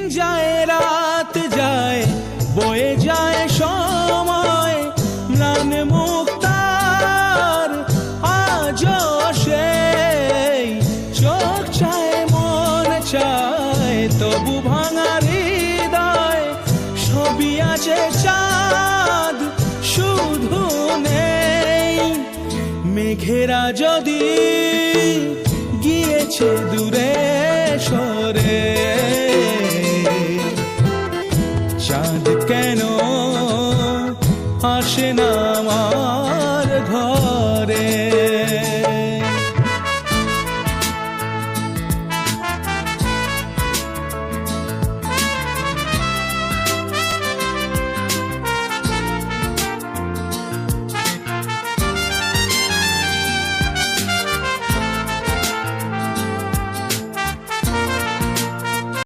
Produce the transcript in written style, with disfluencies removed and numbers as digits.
যায় রাত যায় বয়ে যায় সময় ম্লান মুক্তার আজও সেই চোখ চায় মন চায় তবু ভাঙা হৃদয় ছবি আছে চাঁদ শুধু নেই মেঘেরা যদি গিয়েছে দূরে সরে